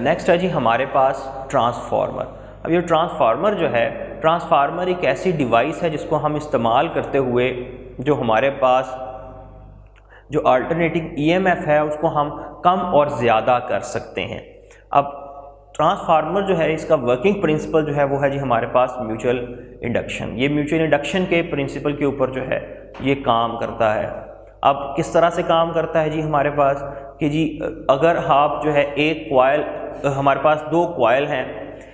Next है जी हमारे पास ट्रांसफार्मर। अब ये ट्रांसफार्मर जो है, ट्रांसफार्मर एक ऐसी डिवाइस है जिसको हम इस्तेमाल करते हुए जो हमारे पास जो अल्टरनेटिंग ईएमएफ है उसको हम कम और ज़्यादा कर सकते हैं। अब ट्रांसफार्मर जो है इसका वर्किंग प्रिंसिपल जो है वो है जी हमारे पास म्यूचुअल इंडक्शन। ये म्यूचुअल इंडक्शन के प्रिंसिपल के ऊपर जो है ये काम करता है। अब किस तरह से काम करता है जी हमारे पास कि जी अगर आप जो है एक कॉइल, हमारे पास दो कॉइल हैं,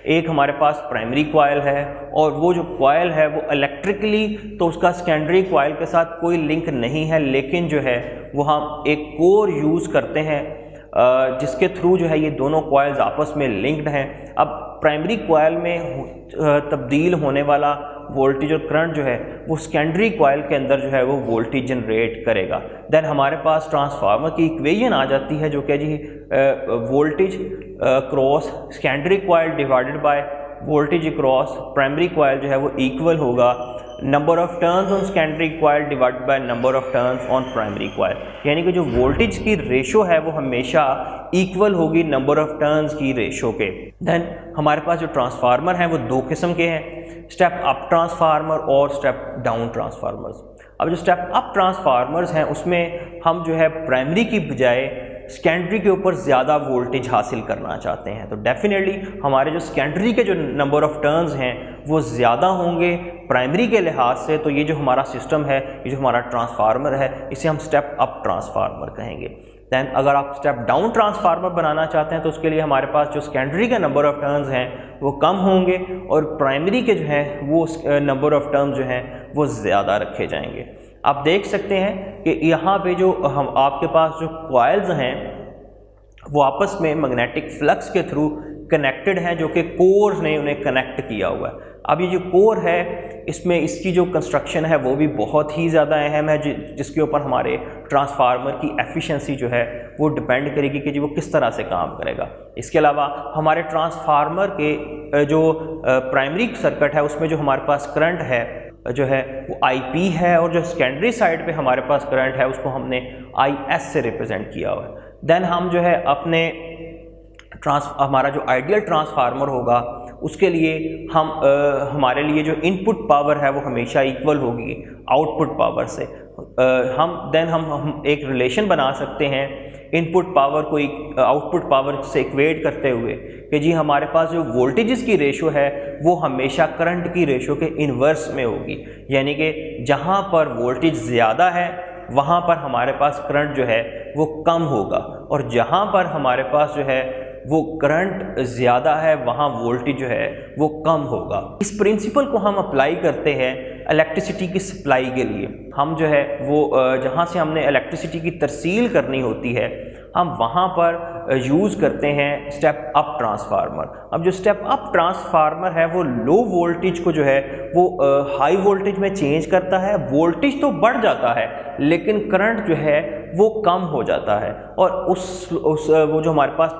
एक हमारे पास प्राइमरी कॉइल है और वो जो कॉइल है वो इलेक्ट्रिकली तो उसका सेकेंडरी कॉइल के साथ कोई लिंक नहीं है, लेकिन जो है वो हम एक कोर यूज़ करते हैं जिसके थ्रू जो है ये दोनों कॉइल्स आपस में लिंक्ड हैं। अब प्राइमरी कॉइल में तब्दील होने वाला वोल्टेज और करंट जो है वो सेकेंडरी कॉइल के अंदर जो है वो वोल्टेज जनरेट करेगा। देन हमारे पास ट्रांसफार्मर की इक्वेशन आ जाती है जो कि जी voltage cross secondary coil divided by voltage cross primary coil जो है वो इक्वल होगा number of turns on secondary coil divided by number of turns on primary coil. यानी कि जो वोल्टेज की रेशो है वो हमेशा इक्वल होगी नंबर ऑफ टर्न्स की रेशो के। देन हमारे पास जो ट्रांसफार्मर हैं वो दो किस्म के हैं, स्टेप अप ट्रांसफार्मर और स्टेप डाउन ट्रांसफार्मर्स। अब जो स्टेप अप ट्रांसफार्मर्स हैं उसमें हम जो है प्राइमरी की बजाय सेकेंडरी के ऊपर ज़्यादा वोल्टेज हासिल करना चाहते हैं, तो डेफिनेटली हमारे जो सेकेंडरी के जो नंबर ऑफ टर्न्स हैं वो ज़्यादा होंगे प्राइमरी के लिहाज से। तो ये जो हमारा सिस्टम है, ये जो हमारा ट्रांसफार्मर है, इसे हम स्टेप अप ट्रांसफार्मर कहेंगे। दैन अगर आप स्टेप डाउन ट्रांसफार्मर बनाना चाहते हैं तो उसके लिए हमारे पास जो सेकेंडरी के नंबर ऑफ टर्न्स हैं वो कम होंगे और प्राइमरी के जो है वो नंबर ऑफ टर्न्स जो हैं वो ज़्यादा रखे जाएंगे। आप देख सकते हैं कि यहाँ पे जो हम आपके पास जो कॉइल्स हैं वो आपस में मैग्नेटिक फ्लक्स के थ्रू कनेक्टेड हैं, जो कि कोर ने उन्हें कनेक्ट किया हुआ है। अब ये जो कोर है इसमें इसकी जो कंस्ट्रक्शन है वो भी बहुत ही ज़्यादा अहम है, जिसके ऊपर हमारे ट्रांसफार्मर की एफिशिएंसी जो है वो डिपेंड करेगी कि जी वो किस तरह से काम करेगा। इसके अलावा हमारे ट्रांसफार्मर के जो प्राइमरी सर्किट है उसमें जो हमारे पास करंट है जो है वो IP है और जो सेकेंडरी साइड पे हमारे पास करंट है उसको हमने IS से रिप्रेजेंट किया हुआ है। देन हम जो है अपने हमारा जो आइडियल ट्रांसफार्मर होगा उसके लिए हम हमारे लिए जो इनपुट पावर है वो हमेशा इक्वल होगी आउटपुट पावर से। हम एक रिलेशन बना सकते हैं इनपुट पावर को आउटपुट पावर से इक्वेट करते हुए कि जी हमारे पास जो वोल्टेजेस की रेशो है वो हमेशा करंट की रेशो के इन्वर्स में होगी। यानी कि जहाँ पर वोल्टेज ज़्यादा है वहाँ पर हमारे पास करंट जो है वो कम होगा और जहाँ पर हमारे पास जो है वो करंट ज़्यादा है वहाँ वोल्टेज जो है वो कम होगा। इस प्रिंसिपल को हम अप्लाई करते हैं इलेक्ट्रिसिटी की सप्लाई के लिए। हम जो है वो जहाँ से हमने इलेक्ट्रिसिटी की तरसील करनी होती है हम वहाँ पर यूज़ करते हैं स्टेप अप ट्रांसफार्मर। अब जो स्टेप अप ट्रांसफार्मर है वो लो वोल्टेज को जो है वो हाई वोल्टेज में चेंज करता है। वोल्टेज तो बढ़ जाता है लेकिन करंट जो है वो कम हो जाता है और वो जो हमारे पास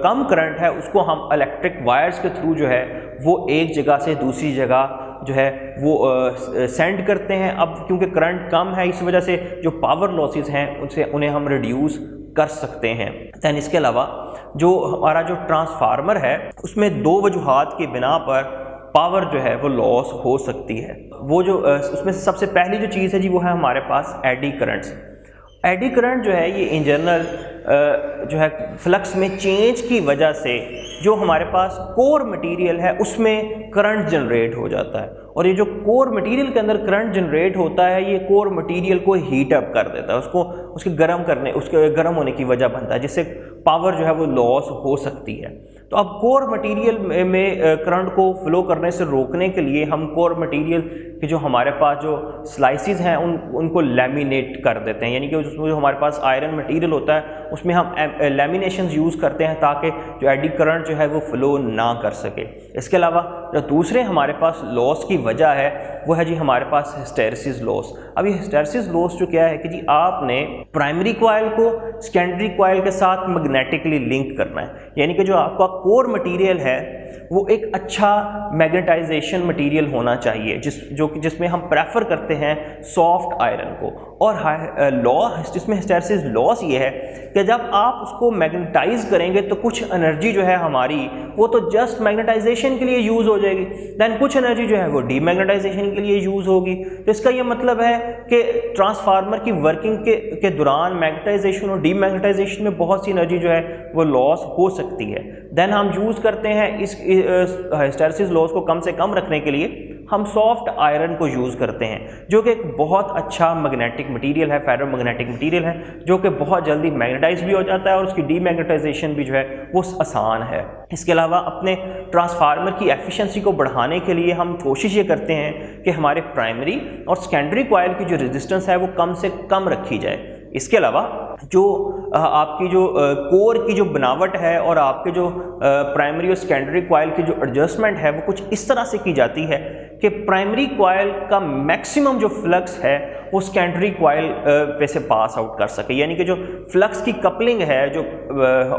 कम करंट है उसको हम इलेक्ट्रिक वायर्स के थ्रू जो है वो एक जगह से दूसरी जगह जो है वो सेंड करते हैं। अब क्योंकि करंट कम है इस वजह से जो पावर लॉसेस हैं उन्हें हम रिड्यूस कर सकते हैं। दैन इसके अलावा जो हमारा जो ट्रांसफार्मर है उसमें दो वजूहात की बिना पर पावर जो है वो लॉस हो सकती है। वो जो उसमें से सबसे पहली जो चीज़ है जी वो है हमारे पास एडी करंट्स। एडी करंट जो है ये इन जनरल जो है फ्लक्स में चेंज की वजह से जो हमारे पास कोर मटेरियल है उसमें करंट जनरेट हो जाता है और ये जो कोर मटेरियल के अंदर करंट जनरेट होता है ये कोर मटेरियल को हीट अप कर देता है, उसके गर्म होने की वजह बनता है जिससे पावर जो है वो लॉस हो सकती है। तो अब कोर मटेरियल में करंट को फ्लो करने से रोकने के लिए हम कोर मटेरियल के जो हमारे पास जो स्लाइसिस हैं उनको लैमिनेट कर देते हैं। यानी कि उसमें जो हमारे पास आयरन मटेरियल होता है उसमें हम लैमिनेशन यूज़ करते हैं ताकि जो एडी करंट जो है वो फ्लो ना कर सके। इसके अलावा जो दूसरे हमारे पास लॉस की वजह है वो है जी हमारे पास हिस्टैरिसीस लॉस। अब ये हिस्टैरिसीस लॉस जो क्या है कि जी आपने प्राइमरी कॉइल को सेकेंडरी कॉइल के साथ मैग्नेटिकली लिंक करना है। यानी कि जो आपका कोर मटेरियल है वो एक अच्छा मैग्नेटाइजेशन मटेरियल होना चाहिए जो कि जिसमें हम प्रेफर करते हैं सॉफ्ट आयरन को। और लॉ इसमें हिस्टैरिसीस लॉस ये है कि जब आप उसको मैग्नेटाइज करेंगे तो कुछ एनर्जी जो है हमारी वो तो जस्ट मैग्नेटाइजेशन के लिए यूज़ हो जाएगी, दैन कुछ एनर्जी जो है वो डीमैग्नेटाइजेशन के लिए यूज़ होगी। तो इसका ये मतलब है कि ट्रांसफार्मर की वर्किंग के दौरान मैग्नेटाइजेशन और डीमैग्नेटाइजेशन में बहुत सी एनर्जी जो है वो लॉस हो सकती है। देन हम यूज़ करते हैं इस हिस्टैरिसीस लॉस को कम से कम रखने के लिए हम सॉफ्ट आयरन को यूज़ करते हैं, जो कि एक बहुत अच्छा मैग्नेटिक मटेरियल है, फेरो मैग्नेटिक मटेरियल है, जो कि बहुत जल्दी मैग्नेटाइज भी हो जाता है और उसकी डीमैग्नेटाइजेशन भी जो है वो आसान है। इसके अलावा अपने ट्रांसफार्मर की एफिशिएंसी को बढ़ाने के लिए हम कोशिश ये करते हैं कि हमारे प्राइमरी और सेकेंडरी कॉइल की जो रेजिस्टेंस है वो कम से कम रखी जाए। इसके अलावा जो आपकी जो कोर की जो बनावट है और आपके जो प्राइमरी और सेकेंडरी कॉइल की जो एडजस्टमेंट है वो कुछ इस तरह से की जाती है कि प्राइमरी कॉइल का मैक्सिमम जो फ्लक्स है वो सेकेंडरी कॉइल पे से पास आउट कर सके, यानी कि जो फ्लक्स की कपलिंग है जो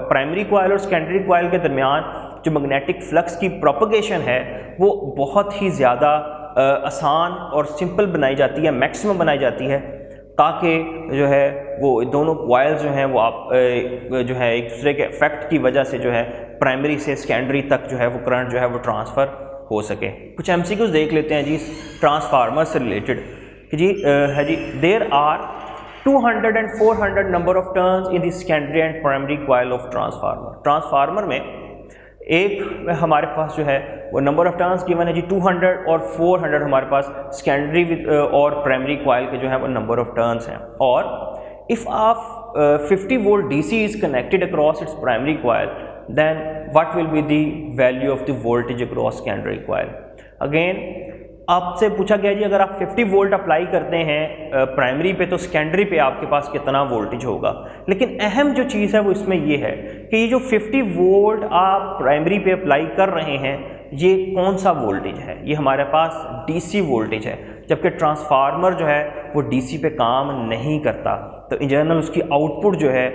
प्राइमरी कॉइल और सेकेंडरी कॉइल के दरमियान जो मैग्नेटिक फ्लक्स की प्रोपगेशन है वो बहुत ही ज़्यादा आसान और सिंपल बनाई जाती है, मैक्सिमम बनाई जाती है, ताकि जो है वो दोनों कॉइल्स जो हैं वो आप जो है एक दूसरे के इफेक्ट की वजह से जो है प्राइमरी से सेकेंडरी तक जो है वो करंट जो है वो ट्रांसफ़र हो सके। कुछ एमसीक्यूज देख लेते हैं जी ट्रांसफार्मर से रिलेटेड कि जी है जी there are 200 and 400 number of turns in the secondary and primary coil of transformer. Transformer में एक हमारे पास जो है वो नंबर ऑफ टर्न्स गिवन है जी 200 और 400 हमारे पास सेकेंडरी और प्राइमरी कॉइल के जो है वो नंबर ऑफ टर्न्स हैं। और इफ़ आप 50 volt DC is connected across its primary coil then what will be the value of the voltage across secondary coil. Again आपसे पूछा गया जी अगर आप 50 वोल्ट अप्लाई करते हैं प्राइमरी पे तो सेकेंडरी पे आपके पास कितना वोल्टेज होगा। लेकिन अहम जो चीज़ है वो इसमें ये है कि ये जो 50 वोल्ट आप प्राइमरी पे अप्लाई कर रहे हैं ये कौन सा वोल्टेज है, ये हमारे पास डीसी वोल्टेज है, जबकि ट्रांसफार्मर जो है वो डीसी पे काम नहीं करता। तो इन जनरल उसकी आउटपुट जो है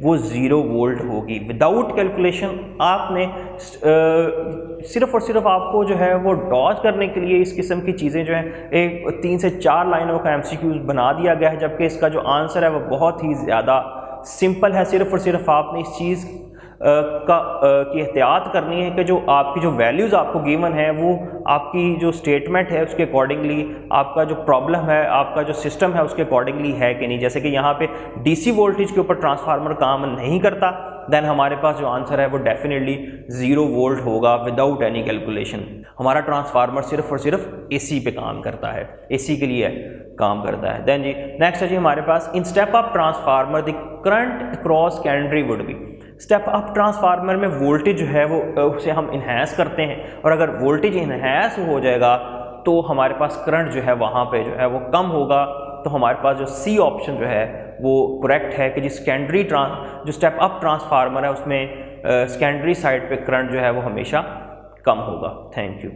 वो 0 वोल्ट होगी। विदाउट कैलकुलेशन आपने सिर्फ और सिर्फ आपको जो है वो डॉज करने के लिए इस किस्म की चीज़ें जो हैं एक 3 से 4 लाइनों का एमसीक्यूज बना दिया गया है, जबकि इसका जो आंसर है वो बहुत ही ज़्यादा सिंपल है। सिर्फ और सिर्फ आपने इस चीज़ की एहतियात करनी है कि जो आपकी जो वैल्यूज़ आपको गिवन है वो आपकी जो स्टेटमेंट है उसके अकॉर्डिंगली, आपका जो प्रॉब्लम है, आपका जो सिस्टम है उसके अकॉर्डिंगली है कि नहीं। जैसे कि यहाँ पे डीसी वोल्टेज के ऊपर ट्रांसफार्मर काम नहीं करता, देन हमारे पास जो आंसर है वो डेफिनेटली 0 वोल्ट होगा विदाउट एनी कैलकुलेशन। हमारा ट्रांसफार्मर सिर्फ और सिर्फ एसी पे काम करता है, एसी के लिए काम करता है। देन जी नेक्स्ट है जी हमारे पास in step up transformer the current across secondary would be. Step up transformer में वोल्टेज जो है वो उसे हम इन्हेंस करते हैं, और अगर वोल्टेज इन्हेंस हो जाएगा तो हमारे पास करंट जो है वहाँ पे जो है वो कम होगा। तो हमारे पास जो सी ऑप्शन जो है वो करेक्ट है कि जी सेकेंडरी जो स्टेप अप ट्रांसफार्मर है उसमें सेकेंडरी साइड पे करंट जो है वो हमेशा कम होगा। Thank you.